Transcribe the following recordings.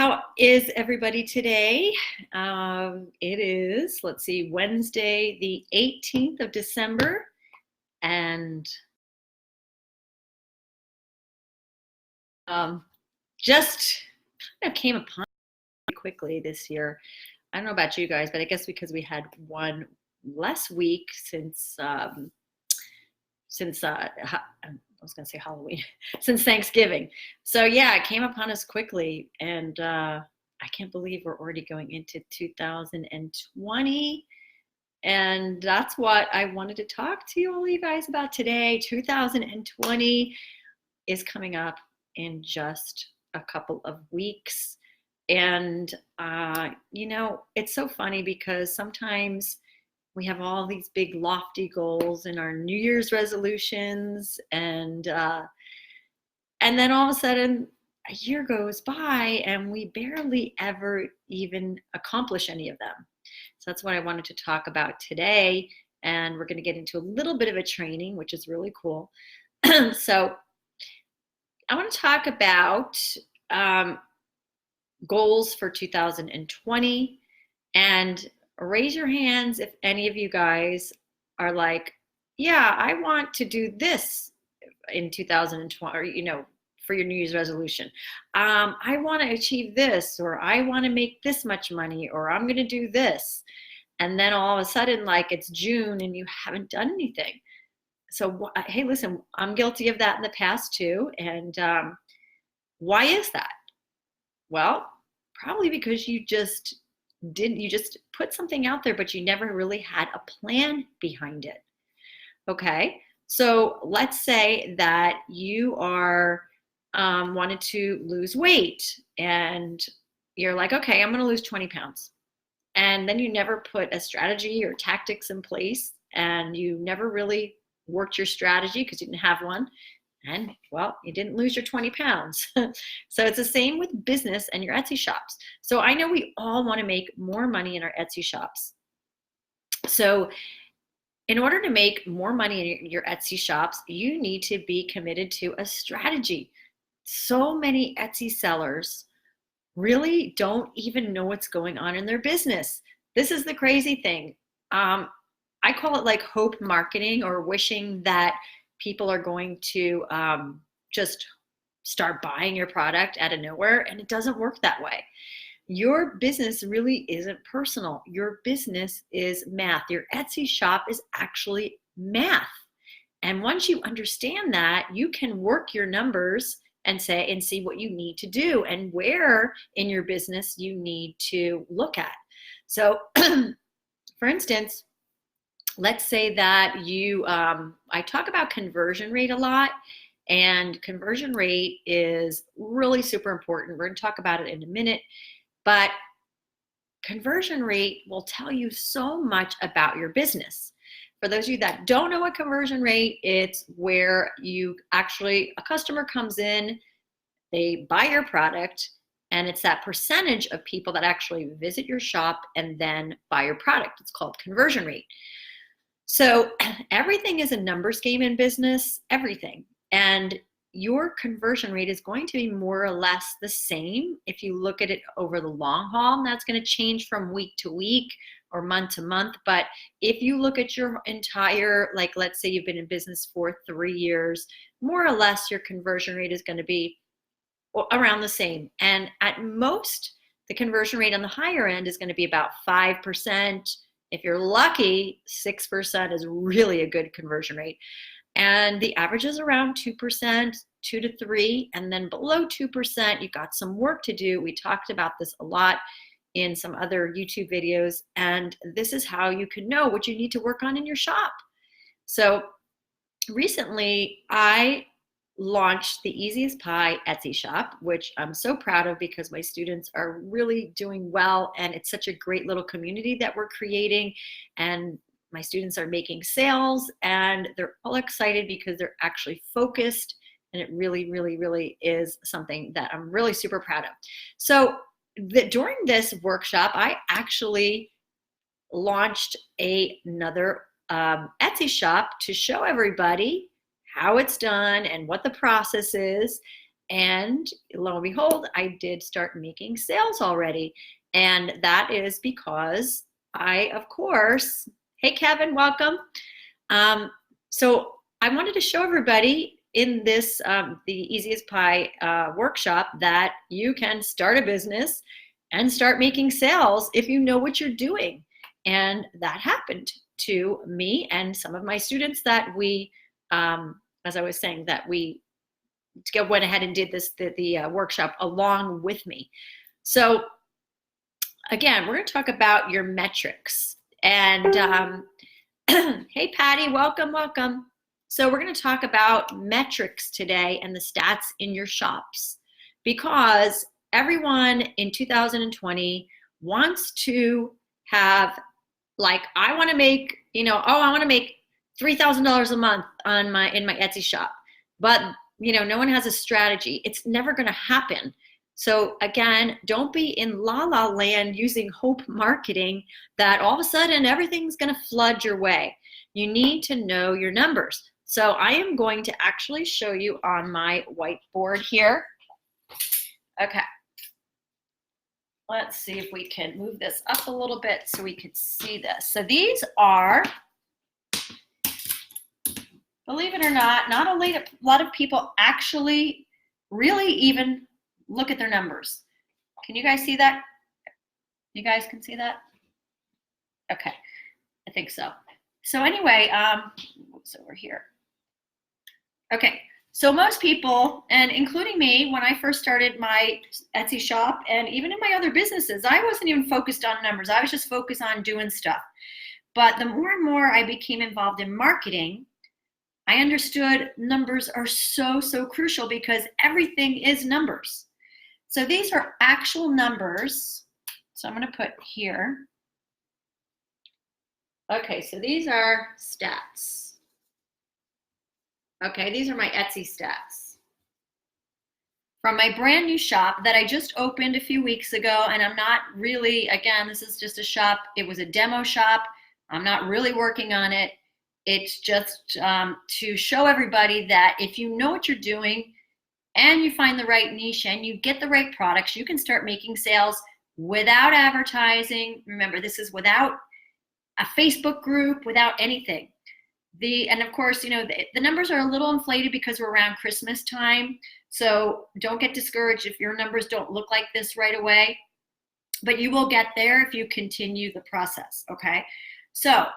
How is everybody today? It is, let's see, Wednesday, the 18th of December, and just kind of came upon it quickly this year. I don't know about you guys, but I guess because we had one less week since I was going to say Halloween, since Thanksgiving. So yeah, it came upon us quickly, and I can't believe we're already going into 2020. And that's what I wanted to talk to all you guys about today. 2020 is coming up in just a couple of weeks. And, it's so funny because sometimes we have all these big lofty goals in our New Year's resolutions, and then all of a sudden a year goes by and we barely ever even accomplish any of them. So that's what I wanted to talk about today, and we're going to get into a little bit of a training, which is really cool. So I want to talk about goals for 2020, and raise your hands if any of you guys are like, yeah, I want to do this in 2020, or, for your New Year's resolution. I want to achieve this, or I want to make this much money, or I'm going to do this. And then all of a sudden, like, it's June and you haven't done anything. So, hey, listen, I'm guilty of that in the past too. And why is that? Well, probably because you just put something out there, but you never really had a plan behind it. Okay, so let's say that you are wanted to lose weight, and you're like, okay, I'm going to lose 20 pounds. And then you never put a strategy or tactics in place, and you never really worked your strategy because you didn't have one. And well, you didn't lose your 20 pounds. So it's the same with business and your Etsy shops. So I know we all want to make more money in our Etsy shops. So in order to make more money in your Etsy shops, you need to be committed to a strategy. So many Etsy sellers really don't even know what's going on in their business. This is the crazy thing. I call it like hope marketing, or wishing that people are going to just start buying your product out of nowhere, and it doesn't work that way. Your business really isn't personal. Your business is math. Your Etsy shop is actually math. And once you understand that, you can work your numbers and see what you need to do and where in your business you need to look at. So for instance, let's say that I talk about conversion rate a lot, and conversion rate is really super important. We're going to talk about it in a minute, but conversion rate will tell you so much about your business. For those of you that don't know what conversion rate, it's where a customer comes in, they buy your product, and it's that percentage of people that actually visit your shop and then buy your product. It's called conversion rate. So everything is a numbers game in business, everything. And your conversion rate is going to be more or less the same if you look at it over the long haul. And that's going to change from week to week or month to month. But if you look at your entire, like, let's say you've been in business for 3 years, more or less your conversion rate is going to be around the same. And at most, the conversion rate on the higher end is going to be about 5%. If you're lucky, 6% is really a good conversion rate. And the average is around 2%, 2 to 3. And then below 2%, you've got some work to do. We talked about this a lot in some other YouTube videos. And this is how you can know what you need to work on in your shop. So recently, I launched the Easiest Pie Etsy shop, which I'm so proud of because my students are really doing well, and it's such a great little community that we're creating, and my students are making sales, and they're all excited because they're actually focused, and it really, really, really is something that I'm really super proud of. So during this workshop, I actually launched another Etsy shop to show everybody how it's done and what the process is. And lo and behold, I did start making sales already. And that is because I, of course, hey, Kevin, welcome. So I wanted to show everybody in this, the Easiest P.I.E workshop, that you can start a business and start making sales if you know what you're doing. And that happened to me and some of my students that we, as I was saying, that we went ahead and did the workshop along with me. So again, we're going to talk about your metrics. And hey, Patty, welcome, welcome. So we're going to talk about metrics today and the stats in your shops, because everyone in 2020 wants to have, like, I want to make, I want to make $3,000 a month in my Etsy shop, but no one has a strategy. It's never going to happen. So again, don't be in la la land using hope marketing that all of a sudden everything's going to flood your way. You need to know your numbers. So I am going to actually show you on my whiteboard here. Okay. Let's see if we can move this up a little bit so we can see this. So these are, believe it or not a lot of people actually really even look at their numbers. Can you guys see that? You guys can see that? Okay, I think so. So anyway, what's over here? Okay, so most people, and including me, when I first started my Etsy shop and even in my other businesses, I wasn't even focused on numbers. I was just focused on doing stuff. But the more and more I became involved in marketing, I understood numbers are so, so crucial, because everything is numbers. So these are actual numbers. So I'm going to put here. Okay, so these are stats. Okay, these are my Etsy stats from my brand new shop that I just opened a few weeks ago. And I'm not really, again, this is just a shop. It was a demo shop. I'm not really working on it. It's just to show everybody that if you know what you're doing and you find the right niche and you get the right products, you can start making sales without advertising. Remember, this is without a Facebook group, without anything. And of course, the numbers are a little inflated because we're around Christmas time. So don't get discouraged if your numbers don't look like this right away, but you will get there if you continue the process, okay? So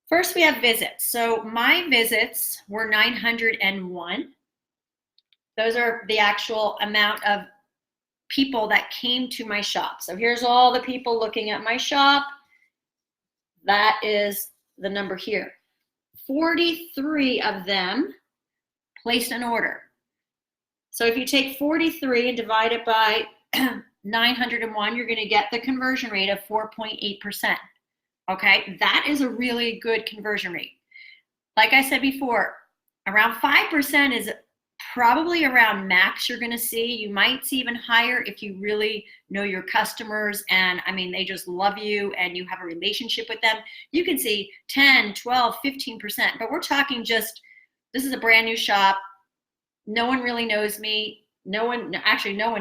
first we have visits. So my visits were 901. Those are the actual amount of people that came to my shop. So here's all the people looking at my shop. That is the number here. 43 of them placed an order. So if you take 43 and divide it by 901, you're going to get the conversion rate of 4.8%. Okay, that is a really good conversion rate. Like I said before, around 5% is probably around max you're going to see. You might see even higher if you really know your customers and they just love you and you have a relationship with them. You can see 10, 12, 15%, but we're talking just, this is a brand new shop. No one really knows me. No one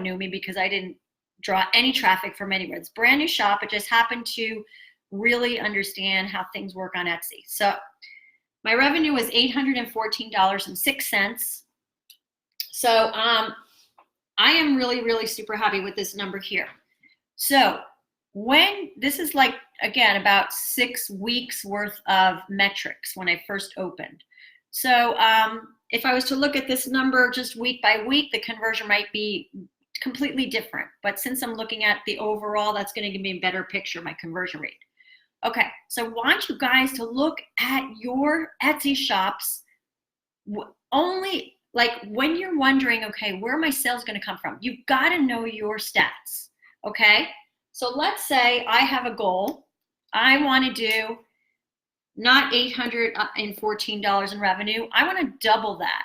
knew me because I didn't draw any traffic from anywhere. It's a brand new shop. It just happened to really understand how things work on Etsy. So my revenue was $814.06. So I am really, really super happy with this number here. So when this is like, again, about 6 weeks worth of metrics when I first opened. So if I was to look at this number just week by week, the conversion might be completely different. But since I'm looking at the overall, that's going to give me a better picture of my conversion rate. Okay, so I want you guys to look at your Etsy shops only. Like when you're wondering, okay, where are my sales going to come from? You've got to know your stats, okay? So let's say I have a goal. I want to do not $814 in revenue. I want to double that.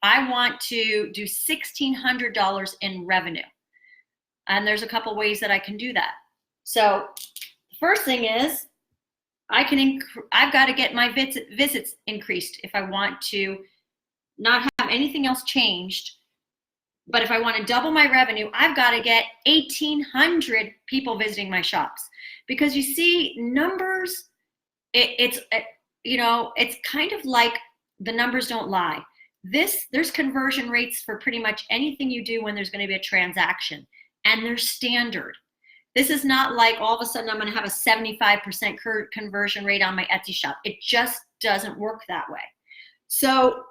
I want to do $1,600 in revenue. And there's a couple ways that I can do that. So the first thing is I've got to get my visits increased if I want to not have anything else changed But if I want to double my revenue, I've got to get 1,800 people visiting my shops. Because you see, numbers, it's kind of like the numbers don't lie. There's conversion rates for pretty much anything you do when there's going to be a transaction, and they're standard. This is not like all of a sudden I'm going to have a 75% conversion rate on my Etsy shop. It just doesn't work that way. So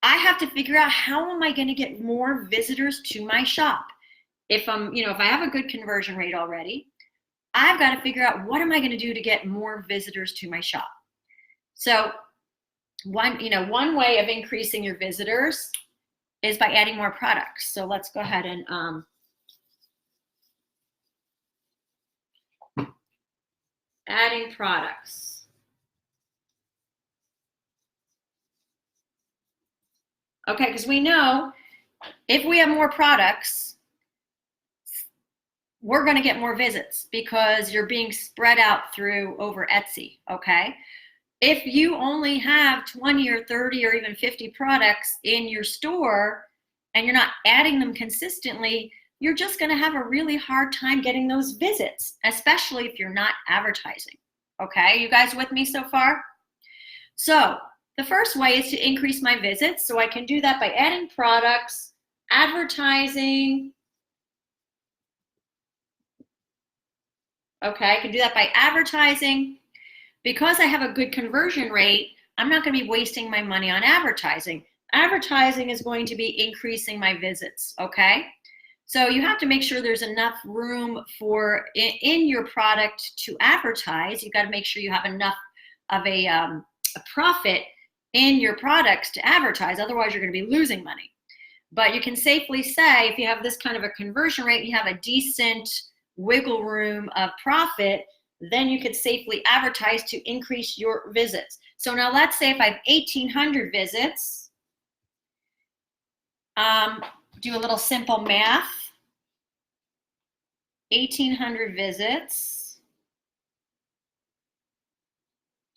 I have to figure out, how am I going to get more visitors to my shop? If I have a good conversion rate already, I've got to figure out, what am I going to do to get more visitors to my shop? So one way of increasing your visitors is by adding more products. So let's go ahead and adding products. Okay, because we know if we have more products, we're going to get more visits because you're being spread out over Etsy, okay? If you only have 20 or 30 or even 50 products in your store and you're not adding them consistently, you're just going to have a really hard time getting those visits, especially if you're not advertising. Okay, you guys with me so far? So the first way is to increase my visits. So I can do that by adding products, advertising. Okay, I can do that by advertising. Because I have a good conversion rate, I'm not going to be wasting my money on advertising. Advertising is going to be increasing my visits, okay? So you have to make sure there's enough room in your product to advertise. You've got to make sure you have enough of a profit in your products to advertise. Otherwise, you're going to be losing money. But you can safely say, if you have this kind of a conversion rate, you have a decent wiggle room of profit, then you could safely advertise to increase your visits. So now let's say if I have 1,800 visits, do a little simple math. 1,800 visits.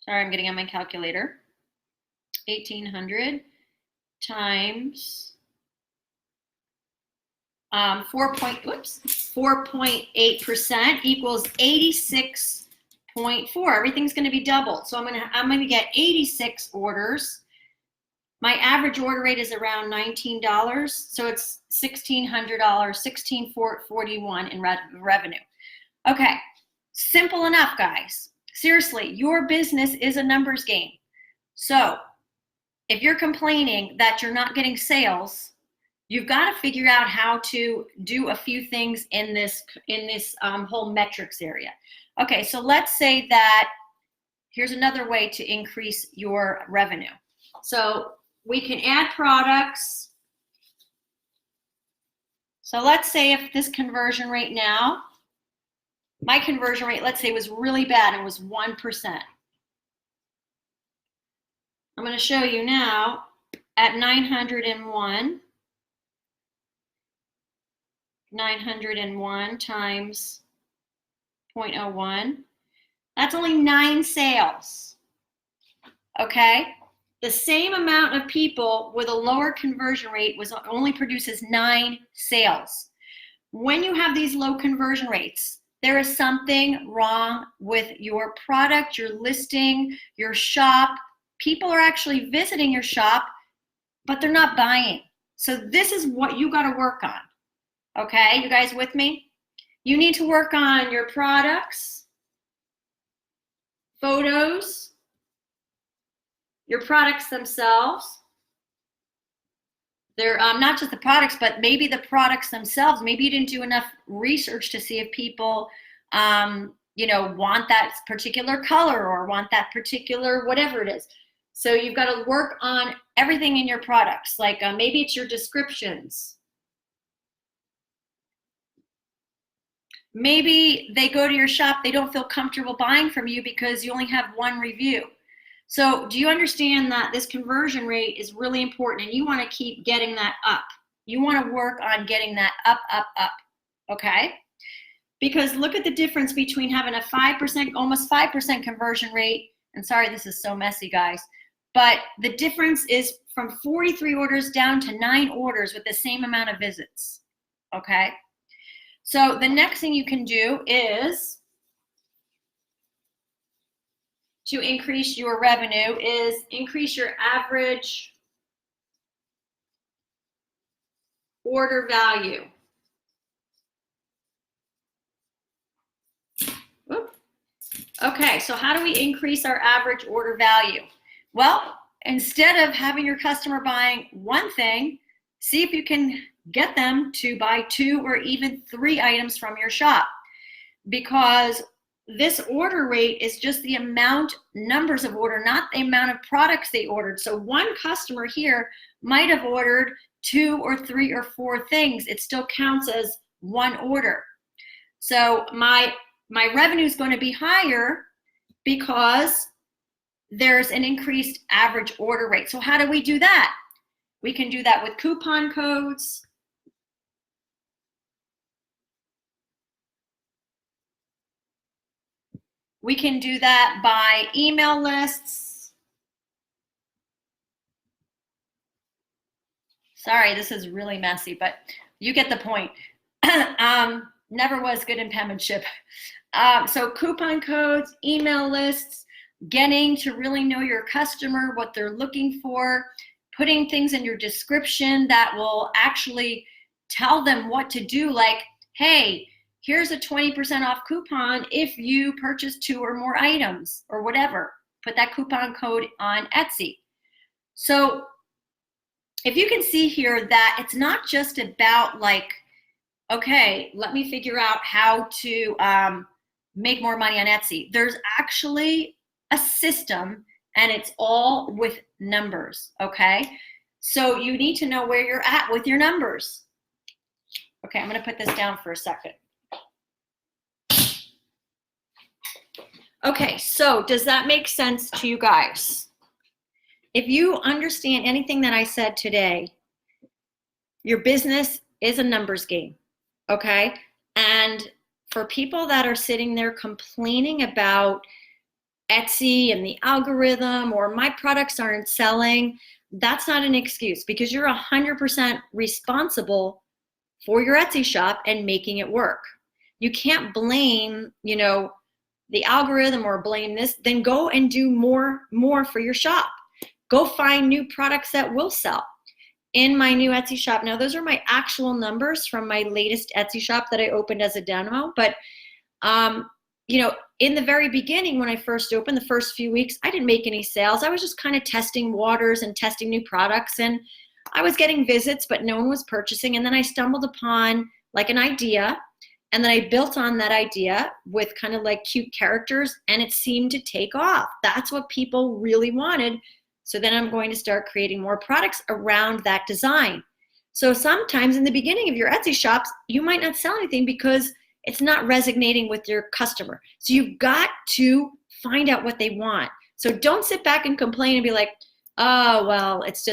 Sorry, I'm getting on my calculator. 1,800 times 4.8% equals 86.4. Everything's going to be doubled. So I'm going to get 86 orders. My average order rate is around $19, so it's $1,600, $1,641 in revenue. Okay, simple enough, guys. Seriously, your business is a numbers game. So if you're complaining that you're not getting sales, you've got to figure out how to do a few things in this whole metrics area. Okay, so let's say that here's another way to increase your revenue. So we can add products. So let's say if this conversion rate now, my conversion rate, let's say, was really bad and was 1%. I'm going to show you now at 901. 901 times 0.01. That's only 9 sales. Okay? The same amount of people with a lower conversion rate only produces 9 sales. When you have these low conversion rates, there is something wrong with your product, your listing, your shop. People are actually visiting your shop, but they're not buying. So this is what you got to work on. Okay, you guys with me? You need to work on your products, photos, your products themselves. They're not just the products, but maybe the products themselves. Maybe you didn't do enough research to see if people, want that particular color or want that particular whatever it is. So you've got to work on everything in your products. Like maybe it's your descriptions. Maybe they go to your shop, they don't feel comfortable buying from you because you only have 1 review. So do you understand that this conversion rate is really important and you want to keep getting that up? You want to work on getting that up, okay? Because look at the difference between having a 5%, almost 5% conversion rate, and sorry this is so messy, guys, but the difference is from 43 orders down to 9 orders with the same amount of visits, okay? So the next thing you can do is to increase your revenue is increase your average order value. Whoop. Okay, so how do we increase our average order value? Well, instead of having your customer buying one thing, see if you can get them to buy 2 or even 3 items from your shop, because this order rate is just the numbers of order, not the amount of products they ordered. So one customer here might have ordered 2 or 3 or 4 things. It still counts as one order. So my revenue is going to be higher because there's an increased average order rate. So how do we do that? We can do that with coupon codes. We can do that by email lists. Sorry, this is really messy, but you get the point. Never was good in penmanship. So coupon codes, email lists, getting to really know your customer, what they're looking for, putting things in your description that will actually tell them what to do, like, hey, here's a 20% off coupon if you purchase 2 or more items or whatever. Put that coupon code on Etsy. So if you can see here that it's not just about like, okay, let me figure out how to make more money on Etsy. There's actually a system, and it's all with numbers, okay? So you need to know where you're at with your numbers. Okay, I'm gonna put this down for a second. Okay, so does that make sense to you guys? If you understand anything that I said today, your business is a numbers game, okay? And for people that are sitting there complaining about Etsy and the algorithm or my products aren't selling, that's not an excuse, because you're 100% responsible for your Etsy shop and making it work. You can't blame, the algorithm or blame this. Then go and do more for your shop. Go find new products that will sell. In my new Etsy shop, now those are my actual numbers from my latest Etsy shop that I opened as a demo, but in the very beginning, when I first opened, the first few weeks, I didn't make any sales. I was just kind of testing waters and testing new products, and I was getting visits, but no one was purchasing. And then I stumbled upon like an idea, and then I built on that idea with kind of like cute characters, and it seemed to take off. That's what people really wanted. So then I'm going to start creating more products around that design. So sometimes in the beginning of your Etsy shops, you might not sell anything because it's not resonating with your customer. So you've got to find out what they want. So don't sit back and complain and be like, oh, well, it's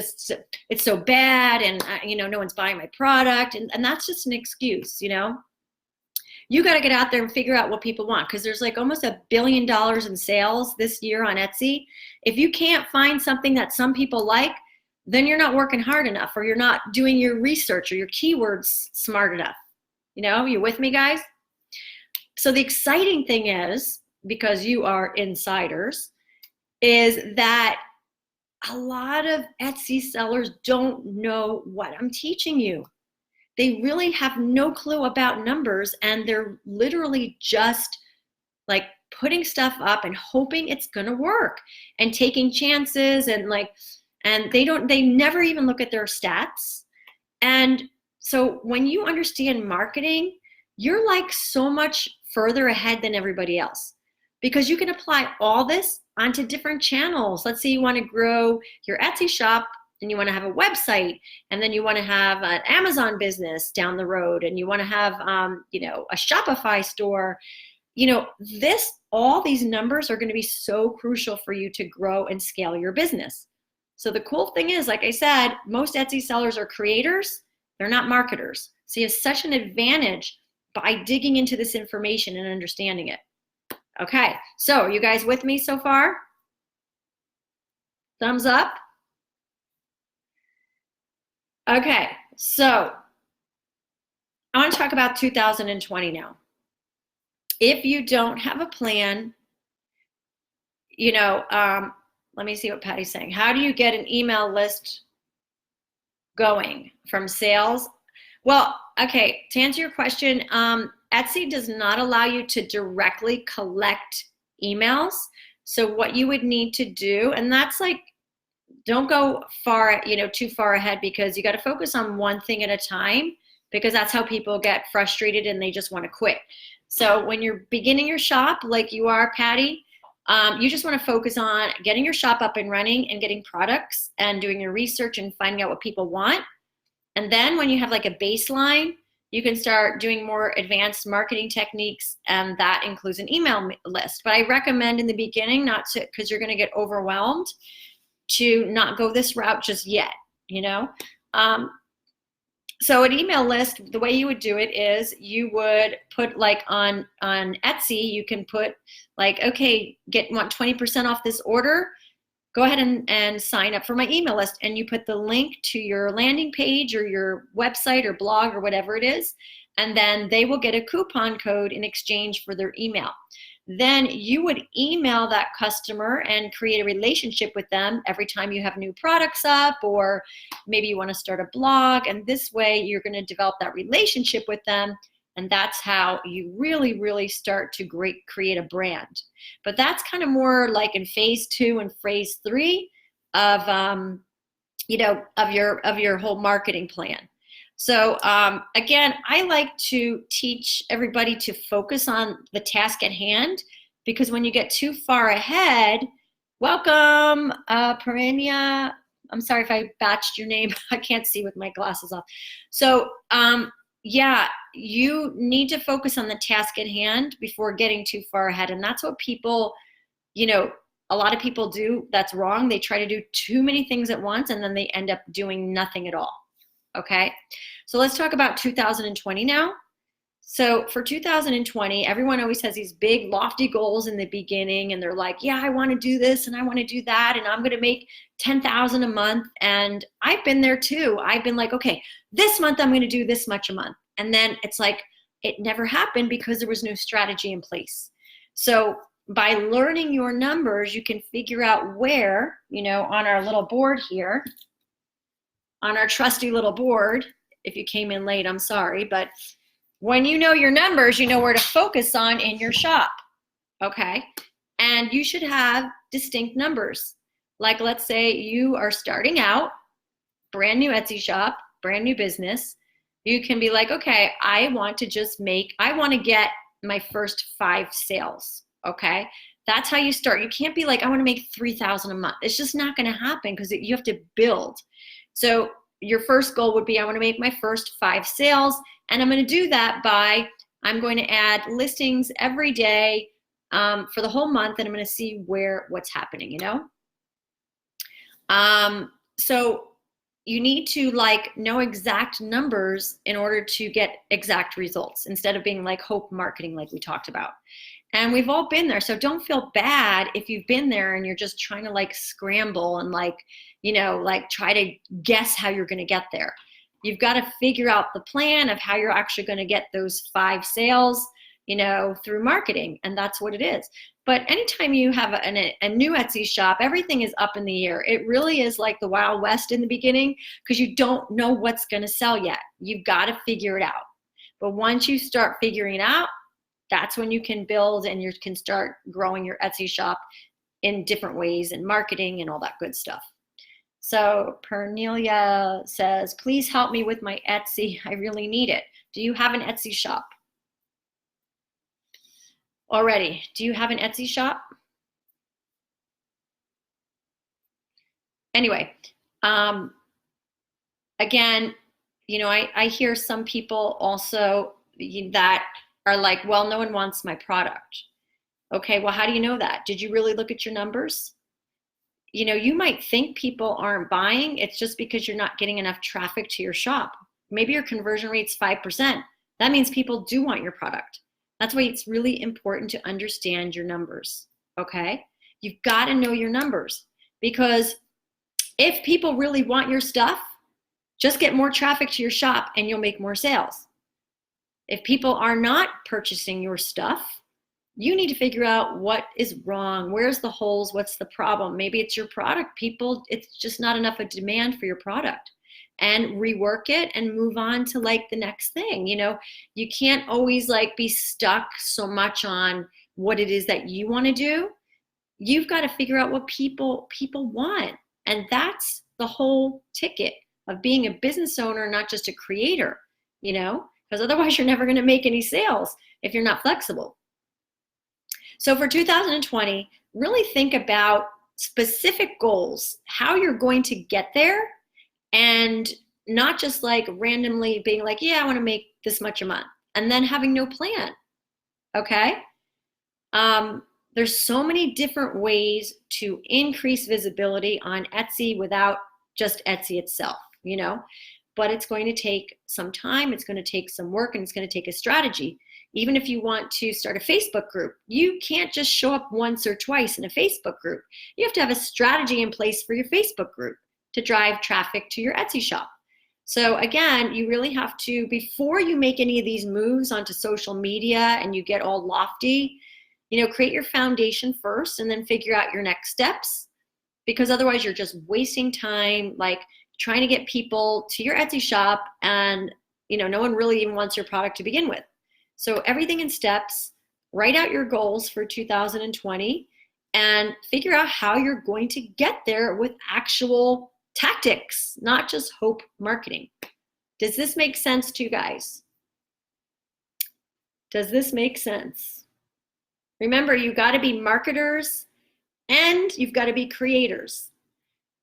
so bad, and no one's buying my product. And that's just an excuse, You got to get out there and figure out what people want, because there's like almost $1 billion in sales this year on Etsy. If you can't find something that some people like, then you're not working hard enough, or you're not doing your research or your keywords smart enough. You with me, guys? So the exciting thing is, because you are insiders, is that a lot of Etsy sellers don't know what I'm teaching you. They really have no clue about numbers, and they're literally just like putting stuff up and hoping it's gonna work and taking chances, and they never even look at their stats. And so when you understand marketing, you're like so much further ahead than everybody else, because you can apply all this onto different channels. Let's say you want to grow your Etsy shop, and you want to have a website, and then you want to have an Amazon business down the road, and you want to have a Shopify store. All these numbers are going to be so crucial for you to grow and scale your business. So the cool thing is, like I said, most Etsy sellers are creators, they're not marketers. So you have such an advantage by digging into this information and understanding it. Okay, so are you guys with me so far? Thumbs up. Okay, so I want to talk about 2020 now. If you don't have a plan, you know, let me see what Patty's saying. How do you get an email list going from sales? Well, okay, to answer your question, Etsy does not allow you to directly collect emails. So what you would need to do, and that's like, don't go far, too far ahead, because you got to focus on one thing at a time, because that's how people get frustrated and they just want to quit. So when you're beginning your shop, like you are, Patty, you just want to focus on getting your shop up and running and getting products and doing your research and finding out what people want. And then when you have like a baseline, you can start doing more advanced marketing techniques, and that includes an email list. But I recommend in the beginning not to, because you're going to get overwhelmed, to not go this route just yet, you know? So an email list, the way you would do it is you would put like on Etsy, you can put like, okay, want 20% off this order, go ahead and sign up for my email list. And you put the link to your landing page or your website or blog or whatever it is. And then they will get a coupon code in exchange for their email. Then you would email that customer and create a relationship with them every time you have new products up, or maybe you want to start a blog. And this way you're going to develop that relationship with them. And that's how you really, really start to create a brand. But that's kind of more like in phase 2 and phase 3 of, of your whole marketing plan. So again, I like to teach everybody to focus on the task at hand, because when you get too far ahead, welcome, Perenia. I'm sorry if I batched your name. I can't see with my glasses off. So yeah, you need to focus on the task at hand before getting too far ahead. And that's what people, a lot of people do that's wrong. They try to do too many things at once, and then they end up doing nothing at all. Okay, so let's talk about 2020 now. So for 2020, everyone always has these big lofty goals in the beginning, and they're like, yeah, I want to do this and I want to do that, and I'm going to make 10,000 a month. And I've been there too. I've been like, okay, this month I'm going to do this much a month. And then it's like, it never happened because there was no strategy in place. So by learning your numbers, you can figure out where, on our little board here, on our trusty little board. If you came in late, I'm sorry, but when you know your numbers, you know where to focus on in your shop, okay? And you should have distinct numbers. Like, let's say you are starting out, brand new Etsy shop, brand new business. You can be like, okay, I want to get my first 5 sales, okay? That's how you start. You can't be like, I want to make 3,000 a month. It's just not going to happen, because you have to build. So your first goal would be, I want to make my first 5 sales, and I'm going to do that by, I'm going to add listings every day for the whole month, and I'm going to see what's happening, So you need to know exact numbers in order to get exact results, instead of being like hope marketing like we talked about. And we've all been there. So don't feel bad if you've been there and you're just trying to scramble and try to guess how you're going to get there. You've got to figure out the plan of how you're actually going to get those 5 sales, through marketing. And that's what it is. But anytime you have a new Etsy shop, everything is up in the air. It really is like the Wild West in the beginning, because you don't know what's going to sell yet. You've got to figure it out. But once you start figuring it out, that's when you can build and you can start growing your Etsy shop in different ways, and marketing and all that good stuff. So Pernelia says, please help me with my Etsy. I really need it. Do you have an Etsy shop already? Do you have an Etsy shop? Anyway, again, I hear some people also that are like, well, no one wants my product. Okay, well, how do you know that? Did you really look at your numbers? You might think people aren't buying. It's just because you're not getting enough traffic to your shop. Maybe your conversion rate's 5%. That means people do want your product. That's why it's really important to understand your numbers, okay? You've got to know your numbers, because if people really want your stuff, Just get more traffic to your shop and you'll make more sales. If people are not purchasing your stuff, you need to figure out what is wrong. Where's the holes? What's the problem? Maybe it's your product. It's just not enough of demand for your product. And rework it and move on to like the next thing. You can't always like be stuck so much on what it is that you want to do. You've got to figure out what people want. And that's the whole ticket of being a business owner, not just a creator, because otherwise you're never going to make any sales if you're not flexible. So for 2020, really think about specific goals, how you're going to get there, and not just like randomly being like, yeah, I want to make this much a month, and then having no plan. Okay? There's so many different ways to increase visibility on Etsy without just Etsy itself, but it's going to take some time, it's going to take some work, and it's going to take a strategy. Even if you want to start a Facebook group, you can't just show up once or twice in a Facebook group. You have to have a strategy in place for your Facebook group to drive traffic to your Etsy shop. So again, you really have to, before you make any of these moves onto social media and you get all lofty, create your foundation first and then figure out your next steps, because otherwise you're just wasting time, like trying to get people to your Etsy shop and, no one really even wants your product to begin with. So everything in steps, write out your goals for 2020 and figure out how you're going to get there with actual tactics, not just hope marketing. Does this make sense to you guys? Does this make sense? Remember, you got to be marketers and you've got to be creators.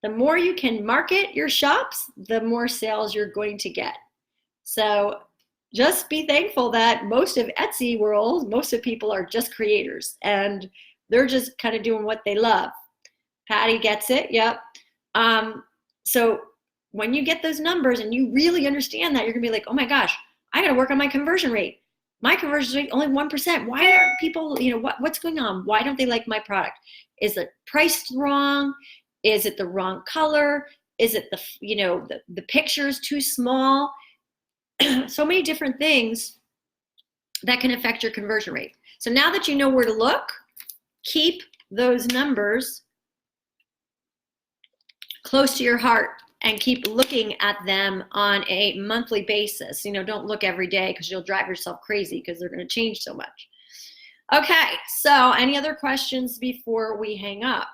The more you can market your shops, the more sales you're going to get. So just be thankful that most of Etsy world, most of people are just creators and they're just kind of doing what they love. Patty gets it. Yep. So when you get those numbers and you really understand that, you're gonna be like, oh my gosh, I gotta work on my conversion rate. My conversion rate only 1%. Why aren't people, what's going on? Why don't they like my product? Is it priced wrong? Is it the wrong color? Is it the picture's too small? So many different things that can affect your conversion rate. So now that you know where to look, keep those numbers close to your heart and keep looking at them on a monthly basis. Don't look every day because you'll drive yourself crazy because they're going to change so much. Okay, so any other questions before we hang up?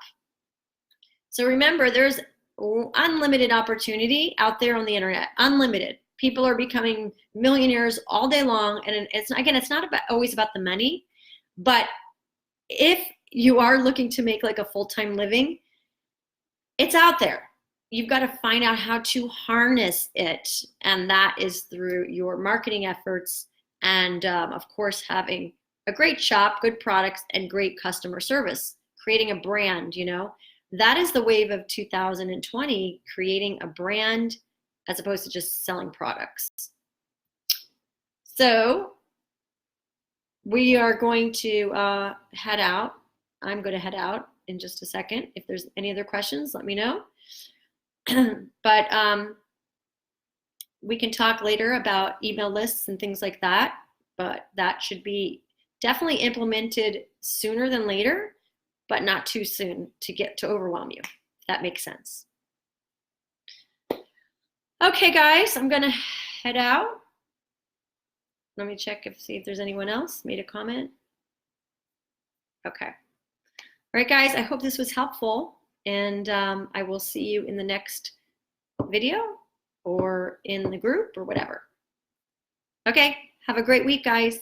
So remember, there's unlimited opportunity out there on the internet, unlimited. People are becoming millionaires all day long. And it's not always about the money, but if you are looking to make like a full-time living, it's out there. You've got to find out how to harness it. And that is through your marketing efforts and of course, having a great shop, good products, and great customer service, creating a brand, that is the wave of 2020, creating a brand as opposed to just selling products. So we are going to head out. I'm going to head out in just a second. If there's any other questions, let me know. But we can talk later about email lists and things like that. But that should be definitely implemented sooner than later, but not too soon to overwhelm you, if that makes sense. Okay, guys, I'm gonna head out. Let me check see if there's anyone else made a comment. Okay. All right, guys, I hope this was helpful, and I will see you in the next video or in the group or whatever. Okay, have a great week, guys.